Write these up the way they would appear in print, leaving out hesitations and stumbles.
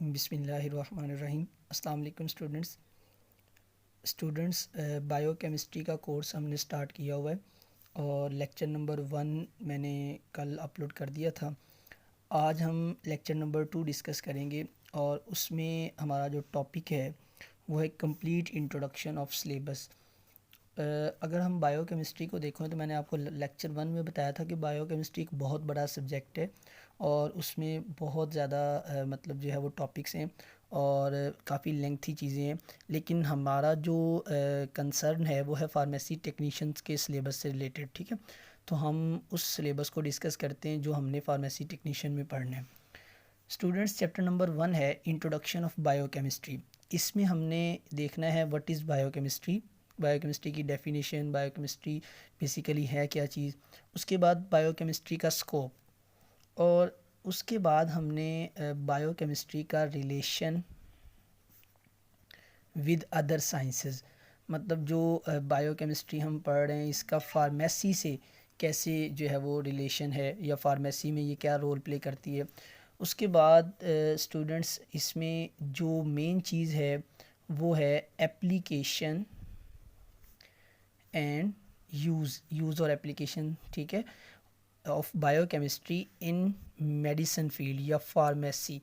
बिस्मिल्लाहिर्रहमानिर्रहीम। अस्सलाम वालेकुम स्टूडेंट्स, बायोकेमिस्ट्री का कोर्स हमने स्टार्ट किया हुआ है और लेक्चर नंबर 1 मैंने कल अपलोड कर दिया था। आज हम लेक्चर नंबर 2 डिस्कस करेंगे और उसमें हमारा जो टॉपिक है वो है कंप्लीट इंट्रोडक्शन ऑफ सिलेबस। अगर हम बायोकेमिस्ट्री को देखें तो मैंने आपको लेक्चर 1 में बताया था कि बायोकेमिस्ट्री एक बहुत बड़ा सब्जेक्ट है और उसमें बहुत ज़्यादा मतलब जो है वो टॉपिक्स हैं और काफ़ी लेंथी चीज़ें हैं। लेकिन हमारा जो कंसर्न है वो है फार्मेसी टेक्नीशियंस के सिलेबस से रिलेटेड। ठीक है, तो हम उस सिलेबस को डिस्कस करते हैं जो हमने फार्मेसी टेक्नीशियन में पढ़ना है। स्टूडेंट्स, चैप्टर नंबर 1 है इंट्रोडक्शन ऑफ बायोकेमिस्ट्री। इसमें हमने देखना है व्हाट इज़ बायोकेमिस्ट्री, बायोकेमिस्ट्री की डेफिनेशन, बायोकेमिस्ट्री बेसिकली है क्या चीज़, उसके बाद बायोकेमिस्ट्री का स्कोप, और उसके बाद हमने बायोकेमिस्ट्री का रिलेशन विद अदर साइंसेस, मतलब जो बायोकेमिस्ट्री हम पढ़ रहे हैं इसका फार्मेसी से कैसे जो है वो रिलेशन है या फार्मेसी में ये क्या रोल प्ले करती है। उसके बाद स्टूडेंट्स इसमें जो मेन चीज़ है वो है एप्लीकेशन एंड यूज़ और एप्लीकेशन, ठीक है, of biochemistry in medicine field या फार्मेसी।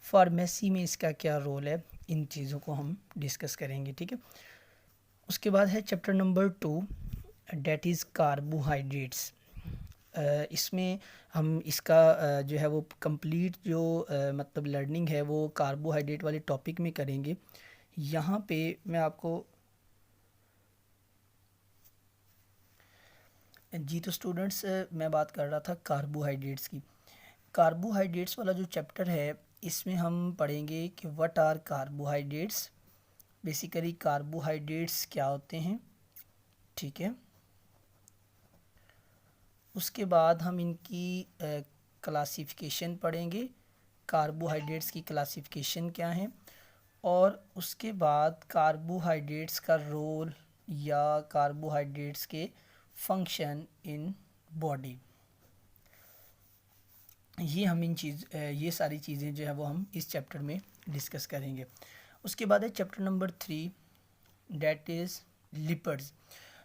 फार्मेसी में इसका क्या रोल है, इन चीज़ों को हम डिस्कस करेंगे। ठीक है, उसके बाद है chapter number 2 that is carbohydrates. इसमें हम इसका जो है वो कंप्लीट जो मतलब लर्निंग है वो कार्बोहाइड्रेट वाले टॉपिक में करेंगे। यहाँ पे मैं आपको जी, तो स्टूडेंट्स मैं बात कर रहा था कार्बोहाइड्रेट्स की। कार्बोहाइड्रेट्स वाला जो चैप्टर है इसमें हम पढ़ेंगे कि what are carbohydrates, basically carbohydrates क्या होते हैं। ठीक है, उसके बाद हम इनकी क्लासिफिकेशन पढ़ेंगे, कार्बोहाइड्रेट्स की क्लासिफिकेशन क्या है, और उसके बाद कार्बोहाइड्रेट्स का रोल या कार्बोहाइड्रेट्स के फंक्शन इन बॉडी। ये सारी चीज़ें जो है वो हम इस चैप्टर में डिस्कस करेंगे। उसके बाद है chapter number 3 that is lipids.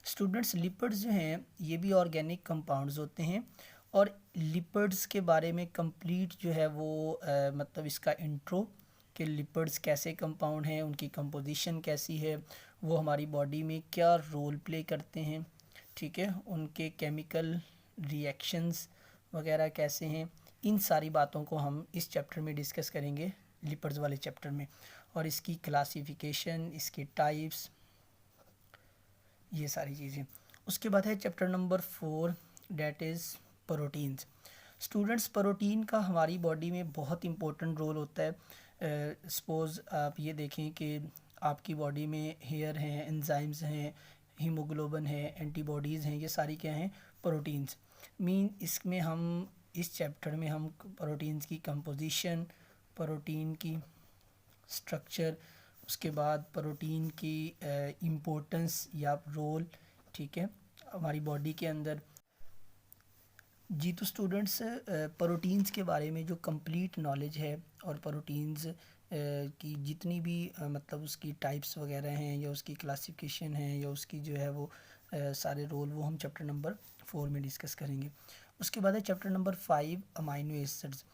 Students, lipids जो हैं ये भी ऑर्गेनिक कंपाउंड्स होते हैं और लिपिड्स के बारे में कंप्लीट जो है वो मतलब इसका इंट्रो कि लिपिड्स कैसे कंपाउंड हैं, उनकी कंपोजिशन कैसी है, वो हमारी बॉडी में क्या रोल प्ले करते हैं, ठीक है, उनके केमिकल रिएक्शंस वगैरह कैसे हैं, इन सारी बातों को हम इस चैप्टर में डिस्कस करेंगे, लिपिड्स वाले चैप्टर में, और इसकी क्लासिफिकेशन, इसके टाइप्स, ये सारी चीज़ें। उसके बाद है chapter number 4 that is proteins. Students, protein का हमारी बॉडी में बहुत इंपॉर्टेंट रोल होता है। सपोज़ आप ये देखें कि आपकी बॉडी में हेयर हैं, एंजाइम्स हैं, हीमोग्लोबिन है, एंटीबॉडीज़ हैं, ये सारी क्या हैं, प्रोटीन्स। इसमें हम इस चैप्टर में हम प्रोटीन्स की कंपोजिशन, प्रोटीन की स्ट्रक्चर, उसके बाद प्रोटीन की इम्पोर्टेंस या रोल, ठीक है, हमारी बॉडी के अंदर। जी, तो स्टूडेंट्स प्रोटीन्स के बारे में जो कंप्लीट नॉलेज है और प्रोटीन्स की जितनी भी मतलब उसकी टाइप्स वगैरह हैं या उसकी क्लासिफिकेशन है या उसकी जो है वो सारे रोल, वो हम चैप्टर नंबर 4 में डिस्कस करेंगे। उसके बाद है चैप्टर नंबर 5 अमाइनो एसिड्स।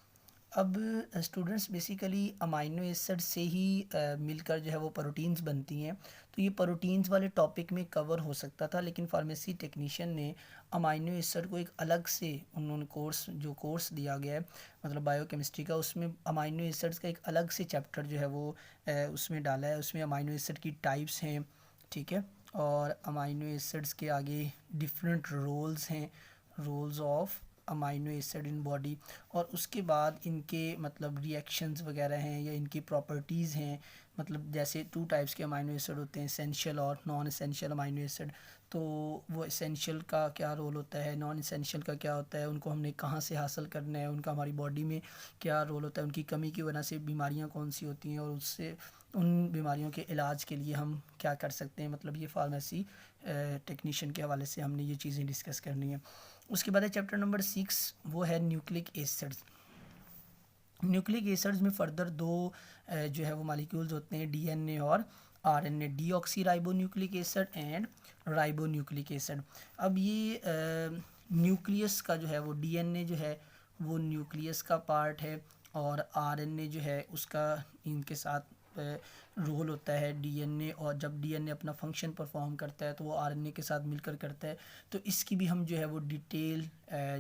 अब स्टूडेंट्स बेसिकली अमाइनो एसिड से ही मिलकर जो है वो प्रोटीन्स बनती हैं, तो ये प्रोटीन्स वाले टॉपिक में कवर हो सकता था, लेकिन फार्मेसी टेक्नीशियन ने अमाइनो एसिड को एक अलग से उन्होंने कोर्स दिया गया है मतलब बायोकेमिस्ट्री का, उसमें अमाइनो एसिड्स का एक अलग से चैप्टर जो है वो उसमें डाला है। उसमें अमाइनो एसिड की टाइप्स हैं, ठीक है, और अमाइनो एसिड्स के आगे डिफरेंट रोल्स हैं, roles of amino acid in body, और उसके बाद इनके मतलब रिएक्शंस वगैरह हैं या इनकी प्रॉपर्टीज़ हैं। मतलब जैसे 2 टाइप्स के अमाइनो एसिड होते हैं, एसेंशियल और नॉन एसेंशियल अमाइनो एसिड। तो वो एसेंशियल का क्या रोल होता है, नॉन एसेंशियल का क्या होता है, उनको हमने कहाँ से हासिल करना है, उनका हमारी बॉडी में क्या रोल होता है, उनकी कमी की वजह से बीमारियाँ कौन सी होती हैं और उससे उन बीमारियों के इलाज के लिए हम क्या कर सकते हैं। मतलब ये फार्मेसी टेक्नीशियन के हवाले से हमने ये चीज़ें डिस्कस करनी है। उसके बाद है चैप्टर नंबर 6, वो है न्यूक्लिक एसिड्स। न्यूक्लिक एसिड्स में फर्दर दो जो है वो मालिक्यूल्स होते हैं, डीएनए और RNA, deoxy ribo nucleic acid and ribo nucleic acid. अब ये न्यूक्लियस का जो है वो डीएनए जो है वो न्यूक्लियस का पार्ट है, और आरएनए जो है उसका इनके साथ रोल होता है डीएनए, और जब डीएनए अपना फंक्शन परफॉर्म करता है तो वो आरएनए के साथ मिलकर करता है। तो इसकी भी हम जो है वो डिटेल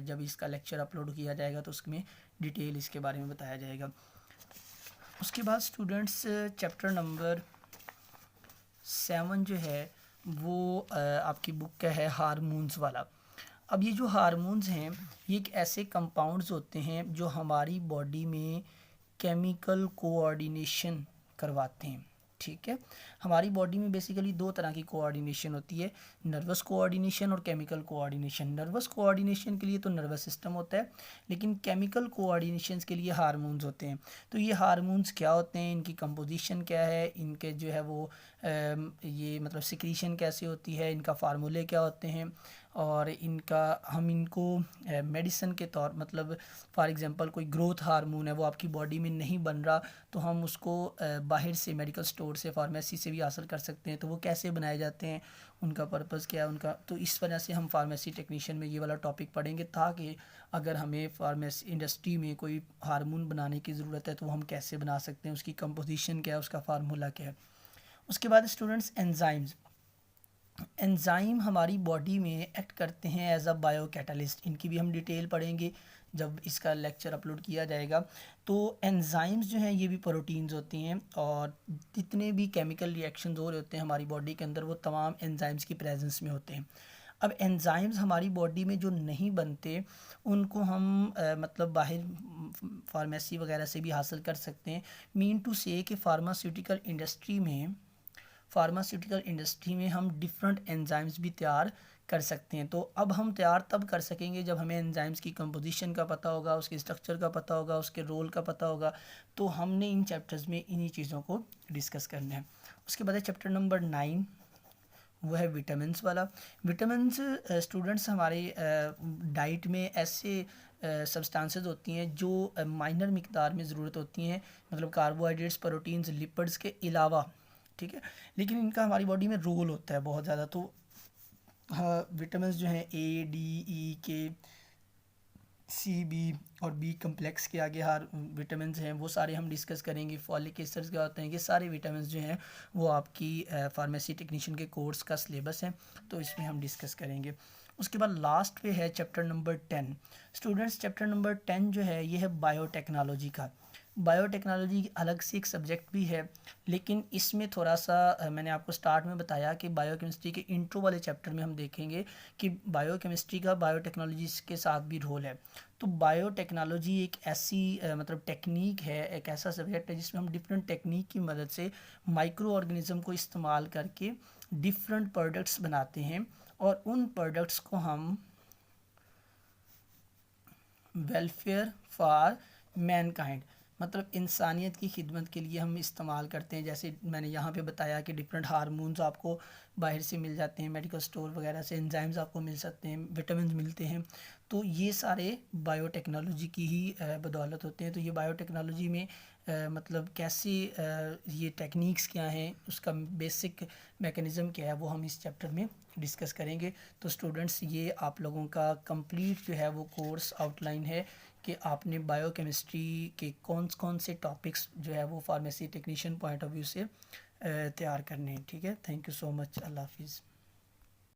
जब इसका लेक्चर अपलोड किया जाएगा तो उसमें डिटेल इसके बारे में बताया जाएगा। उसके बाद स्टूडेंट्स चैप्टर नंबर 7 जो है वो आपकी बुक का है हार्मोन्स वाला। अब ये जो हार्मोन्स हैं ये एक ऐसे कंपाउंड्स होते हैं जो हमारी बॉडी में केमिकल कोऑर्डिनेशन करवाते हैं, ठीक है। हमारी बॉडी में बेसिकली दो तरह की कोऑर्डिनेशन होती है, नर्वस कोऑर्डिनेशन और केमिकल कोऑर्डिनेशन। नर्वस कोऑर्डिनेशन के लिए तो नर्वस सिस्टम होता है, लेकिन केमिकल कोऑर्डिनेशन के लिए हार्मोन्स होते हैं। तो ये हार्मोन्स क्या होते हैं, इनकी कंपोजिशन क्या है, इनके जो है वो ये मतलब सिक्रीशन कैसे होती है, इनका फार्मूले क्या होते हैं, और इनका हम इनको मेडिसिन के तौर मतलब फॉर एग्जांपल कोई ग्रोथ हार्मोन है वो आपकी बॉडी में नहीं बन रहा तो हम उसको बाहर से मेडिकल स्टोर से फार्मेसी से भी हासिल कर सकते हैं। तो वो कैसे बनाए जाते हैं, उनका पर्पस क्या है उनका, तो इस वजह से हम फार्मेसी टेक्नीशियन में ये वाला टॉपिक पढ़ेंगे, ताकि अगर हमें फार्मेसी इंडस्ट्री में कोई हार्मोन बनाने की ज़रूरत है तो वो हम कैसे बना सकते हैं, उसकी कंपोजिशन क्या है, उसका फार्मूला क्या है। उसके बाद स्टूडेंट्स एंजाइम्स। एंजाइम हमारी बॉडी में एक्ट करते हैं एज अ बायो कैटलिस्ट, इनकी भी हम डिटेल पढ़ेंगे जब इसका लेक्चर अपलोड किया जाएगा। तो एंजाइम्स जो हैं ये भी प्रोटीन्स होती हैं, और जितने भी केमिकल रिएक्शंस हो रहे होते हैं हमारी बॉडी के अंदर वो तमाम एंजाइम्स की प्रेजेंस में होते हैं। अब एंजाइम्स हमारी बॉडी में जो नहीं बनते उनको हम मतलब बाहर फार्मेसी वगैरह से भी हासिल कर सकते हैं। मीन टू से कि फार्मास्यूटिकल इंडस्ट्री में हम डिफरेंट एंजाइम्स भी तैयार कर सकते हैं। तो अब हम तैयार तब कर सकेंगे जब हमें एंजाइम्स की कंपोजिशन का पता होगा, उसके स्ट्रक्चर का पता होगा, उसके रोल का पता होगा। तो हमने इन चैप्टर्स में इन्हीं चीज़ों को डिस्कस करना है। उसके बाद है चैप्टर नंबर 9, वो है विटामिन्स वाला। विटामिन्स स्टूडेंट्स हमारे डाइट में ऐसे सब्सटेंसेस होती हैं जो माइनर मिकदार में ज़रूरत होती हैं, मतलब कार्बोहाइड्रेट्स, प्रोटीन्स, लिपिड्स के अलावा, ठीक है, लेकिन इनका हमारी बॉडी में रोल होता है बहुत ज़्यादा। तो हाँ, विटामिन्स जो हैं ए, डी, ई, के, सी, बी और बी कम्प्लेक्स के आगे हर विटामिन्स हैं वो सारे हम डिस्कस करेंगे। फॉलिक एसिड्स क्या होते हैं, ये सारे विटामिन्स जो हैं वो आपकी फार्मेसी टेक्नीशियन के कोर्स का सिलेबस है, तो इसमें हम डिस्कस करेंगे। उसके बाद लास्ट पे है chapter number 10। Students chapter number 10 जो है ये है बायोटेक्नोलॉजी का। बायोटेक्नोलॉजी अलग से एक सब्जेक्ट भी है, लेकिन इसमें थोड़ा सा मैंने आपको स्टार्ट में बताया कि बायोकेमिस्ट्री के इंट्रो वाले चैप्टर में हम देखेंगे कि बायोकेमिस्ट्री का बायोटेक्नोलॉजी के साथ भी रोल है। तो बायोटेक्नोलॉजी एक ऐसी मतलब टेक्निक है, एक ऐसा सब्जेक्ट है जिसमें हम डिफरेंट टेक्निक की मदद से माइक्रो ऑर्गेनिज्म को इस्तेमाल करके डिफरेंट प्रोडक्ट्स बनाते हैं, और उन प्रोडक्ट्स को हम वेलफेयर फॉर मैनकाइंड मतलब इंसानियत की खिदमत के लिए हम इस्तेमाल करते हैं। जैसे मैंने यहाँ पे बताया कि डिफरेंट हार्मोन्स आपको बाहर से मिल जाते हैं, मेडिकल स्टोर वगैरह से एंजाइम्स आपको मिल सकते हैं, विटामिन मिलते हैं। तो ये सारे बायोटेक्नोलॉजी की ही बदौलत होते हैं। तो ये बायोटेक्नोलॉजी में मतलब कैसे ये टेक्निक्स क्या हैं, उसका बेसिक मैकेनिज़्म क्या है, वो हम इस चैप्टर में डिस्कस करेंगे। तो स्टूडेंट्स ये आप लोगों का कंप्लीट जो है वो कोर्स आउटलाइन है कि आपने बायोकेमिस्ट्री के कौन कौन से टॉपिक्स जो है वो pharmacy technician point of view से तैयार करने हैं। ठीक है, थैंक यू सो मच, अल्लाह हाफिज़।